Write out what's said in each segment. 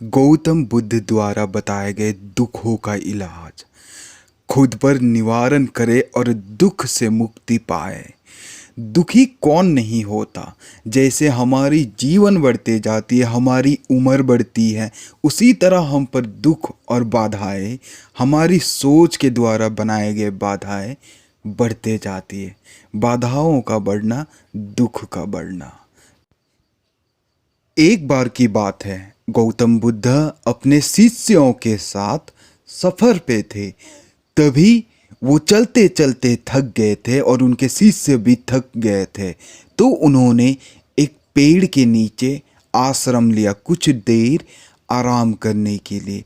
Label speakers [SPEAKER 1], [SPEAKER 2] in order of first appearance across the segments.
[SPEAKER 1] गौतम बुद्ध द्वारा बताए गए दुखों का इलाज। खुद पर निवारण करे और दुख से मुक्ति पाए। दुखी कौन नहीं होता। जैसे हमारी जीवन बढ़ते जाती है, हमारी उम्र बढ़ती है, उसी तरह हम पर दुख और बाधाएं, हमारी सोच के द्वारा बनाए गए बाधाएं बढ़ते जाती है। बाधाओं का बढ़ना, दुख का बढ़ना। एक बार की बात है, गौतम बुद्ध अपने शिष्यों के साथ सफर पे थे। तभी वो चलते चलते थक गए थे और उनके शिष्य भी थक गए थे। तो उन्होंने एक पेड़ के नीचे आश्रम लिया कुछ देर आराम करने के लिए।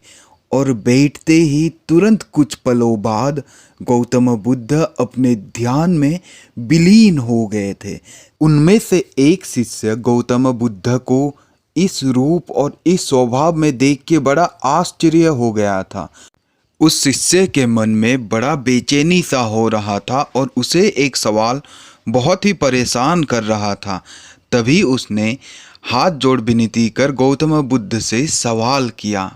[SPEAKER 1] और बैठते ही तुरंत कुछ पलों बाद गौतम बुद्ध अपने ध्यान में विलीन हो गए थे। उनमें से एक शिष्य गौतम बुद्ध को इस रूप और इस स्वभाव में देख के बड़ा आश्चर्य हो गया था। उस शिष्य के मन में बड़ा बेचैनी सा हो रहा था और उसे एक सवाल बहुत ही परेशान कर रहा था। तभी उसने हाथ जोड़ विनती कर गौतम बुद्ध से सवाल किया,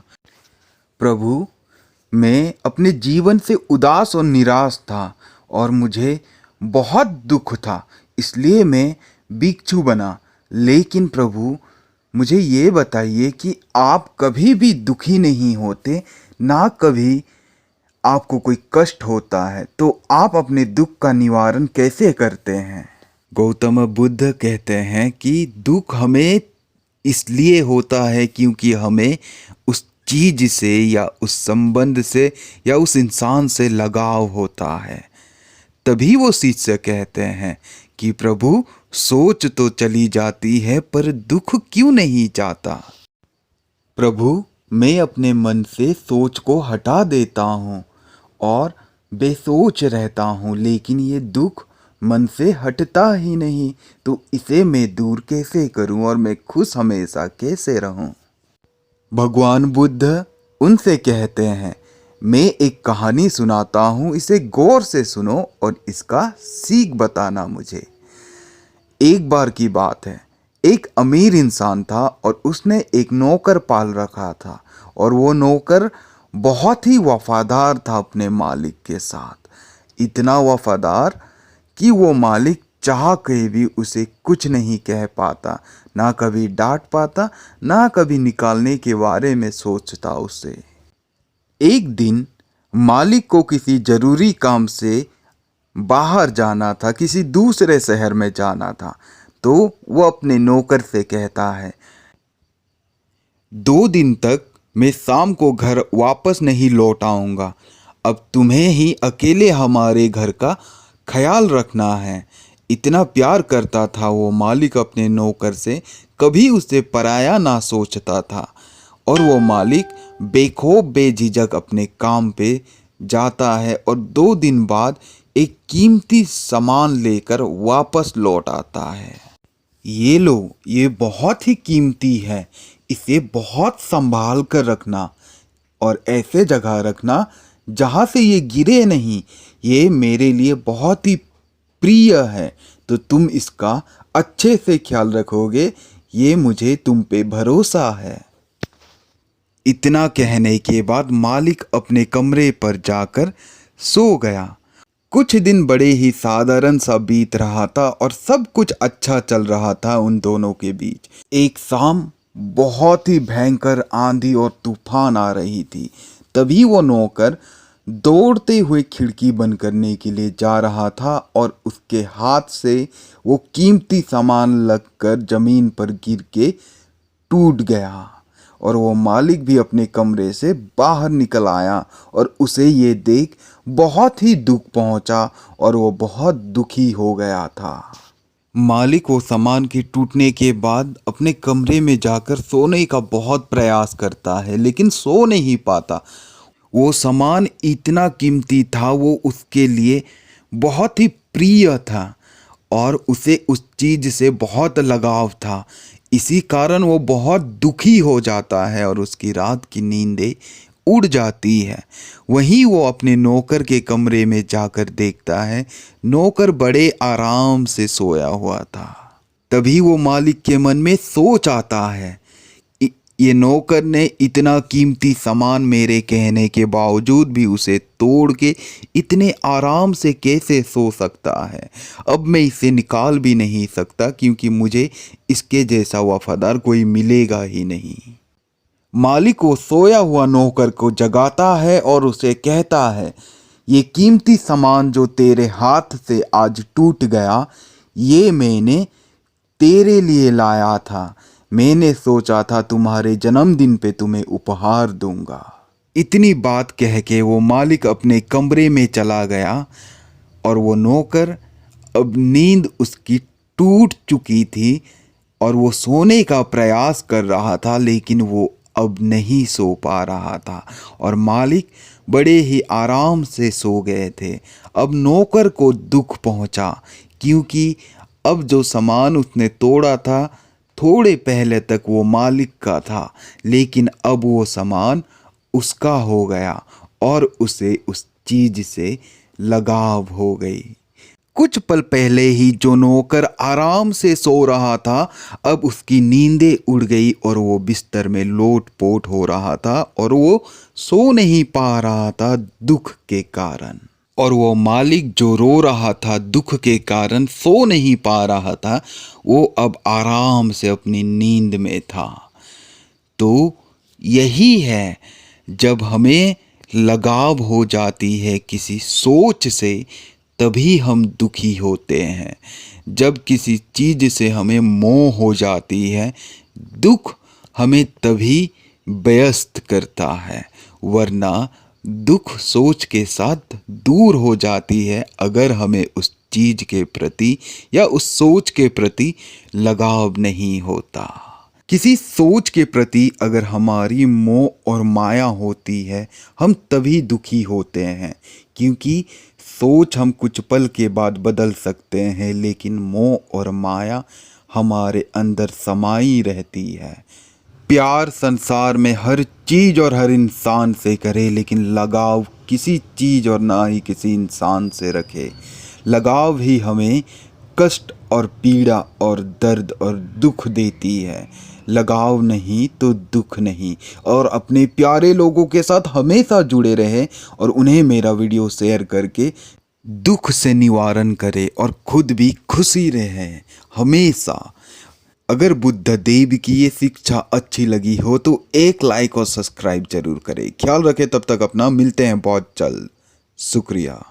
[SPEAKER 1] प्रभु, मैं अपने जीवन से उदास और निराश था और मुझे बहुत दुख था, इसलिए मैं भिक्षु बना। लेकिन प्रभु, मुझे ये बताइए कि आप कभी भी दुखी नहीं होते, ना कभी आपको कोई कष्ट होता है, तो आप अपने दुख का निवारण कैसे करते हैं? गौतम बुद्ध कहते हैं कि दुख हमें इसलिए होता है क्योंकि हमें उस चीज से या उस संबंध से या उस इंसान से लगाव होता है। तभी वो शिष्य कहते हैं कि प्रभु, सोच तो चली जाती है पर दुख क्यों नहीं जाता? प्रभु, मैं अपने मन से सोच को हटा देता हूँ और बेसोच रहता हूँ, लेकिन ये दुख मन से हटता ही नहीं। तो इसे मैं दूर कैसे करूँ और मैं खुश हमेशा कैसे रहूँ? भगवान बुद्ध उनसे कहते हैं, मैं एक कहानी सुनाता हूँ, इसे गौर से सुनो और इसका सीख बताना मुझे। एक बार की बात है, एक अमीर इंसान था और उसने एक नौकर पाल रखा था और वो नौकर बहुत ही वफादार था अपने मालिक के साथ। इतना वफादार कि वो मालिक चाह के भी उसे कुछ नहीं कह पाता, ना कभी डांट पाता, ना कभी निकालने के बारे में सोचता उसे। एक दिन मालिक को किसी जरूरी काम से बाहर जाना था, किसी दूसरे शहर में जाना था। तो वो अपने नौकर से कहता है, 2 दिन तक मैं शाम को घर वापस नहीं लौट आऊँगा। अब तुम्हें ही अकेले हमारे घर का ख्याल रखना है। इतना प्यार करता था वो मालिक अपने नौकर से, कभी उसे पराया ना सोचता था। और वो मालिक बेखौफ बेझिझक अपने काम पे जाता है और 2 दिन बाद एक कीमती सामान लेकर वापस लौट आता है। ये लो, ये बहुत ही कीमती है, इसे बहुत संभाल कर रखना और ऐसे जगह रखना जहाँ से ये गिरे नहीं। ये मेरे लिए बहुत ही प्रिय है, तो तुम इसका अच्छे से ख्याल रखोगे, ये मुझे तुम पे भरोसा है। इतना कहने के बाद मालिक अपने कमरे पर जाकर सो गया। कुछ दिन बड़े ही साधारण सा बीत रहा था और सब कुछ अच्छा चल रहा था उन दोनों के बीच। एक शाम बहुत ही भयंकर आंधी और तूफान आ रही थी। तभी वो नौकर दौड़ते हुए खिड़की बंद करने के लिए जा रहा था और उसके हाथ से वो कीमती सामान लगकर जमीन पर गिर के टूट गया। और वो मालिक भी अपने कमरे से बाहर निकल आया और उसे ये देख बहुत ही दुख पहुंचा और वो बहुत दुखी हो गया था। मालिक वो सामान के टूटने के बाद अपने कमरे में जाकर सोने का बहुत प्रयास करता है, लेकिन सो नहीं पाता। वो सामान इतना कीमती था, वो उसके लिए बहुत ही प्रिय था और उसे उस चीज से बहुत लगाव था। इसी कारण वो बहुत दुखी हो जाता है और उसकी रात की नींदें उड़ जाती है। वहीं वो अपने नौकर के कमरे में जाकर देखता है, नौकर बड़े आराम से सोया हुआ था। तभी वो मालिक के मन में सोच आता है, ये नौकर ने इतना कीमती सामान मेरे कहने के बावजूद भी उसे तोड़ के इतने आराम से कैसे सो सकता है। अब मैं इसे निकाल भी नहीं सकता क्योंकि मुझे इसके जैसा वफादार कोई मिलेगा ही नहीं। मालिक वो सोया हुआ नौकर को जगाता है और उसे कहता है, ये कीमती सामान जो तेरे हाथ से आज टूट गया, ये मैंने तेरे लिए लाया था। मैंने सोचा था तुम्हारे जन्मदिन पे तुम्हें उपहार दूंगा। इतनी बात कह के वो मालिक अपने कमरे में चला गया और वो नौकर, अब नींद उसकी टूट चुकी थी और वो सोने का प्रयास कर रहा था, लेकिन वो अब नहीं सो पा रहा था और मालिक बड़े ही आराम से सो गए थे। अब नौकर को दुख पहुंचा क्योंकि अब जो सामान उसने तोड़ा था थोड़े पहले तक वो मालिक का था, लेकिन अब वो सामान उसका हो गया और उसे उस चीज से लगाव हो गई। कुछ पल पहले ही जो नौकर आराम से सो रहा था, अब उसकी नींदें उड़ गई और वो बिस्तर में लोट-पोट हो रहा था और वो सो नहीं पा रहा था दुख के कारण। और वो मालिक जो रो रहा था दुख के कारण, सो नहीं पा रहा था, वो अब आराम से अपनी नींद में था। तो यही है, जब हमें लगाव हो जाती है किसी सोच से तभी हम दुखी होते हैं। जब किसी चीज़ से हमें मोह हो जाती है, दुख हमें तभी व्यस्त करता है, वरना दुख सोच के साथ दूर हो जाती है अगर हमें उस चीज़ के प्रति या उस सोच के प्रति लगाव नहीं होता। किसी सोच के प्रति अगर हमारी मोह और माया होती है, हम तभी दुखी होते हैं, क्योंकि सोच हम कुछ पल के बाद बदल सकते हैं, लेकिन मोह और माया हमारे अंदर समाई रहती है। प्यार संसार में हर चीज़ और हर इंसान से करे, लेकिन लगाव किसी चीज़ और ना ही किसी इंसान से रखे। लगाव ही हमें कष्ट और पीड़ा और दर्द और दुख देती है, लगाव नहीं तो दुख नहीं। और अपने प्यारे लोगों के साथ हमेशा जुड़े रहे और उन्हें मेरा वीडियो शेयर करके दुख से निवारण करे और खुद भी खुशी रहे हमेशा। अगर बुद्ध देव की ये शिक्षा अच्छी लगी हो तो एक लाइक और सब्सक्राइब जरूर करें। ख्याल रखें, तब तक अपना, मिलते हैं बहुत जल्द। शुक्रिया।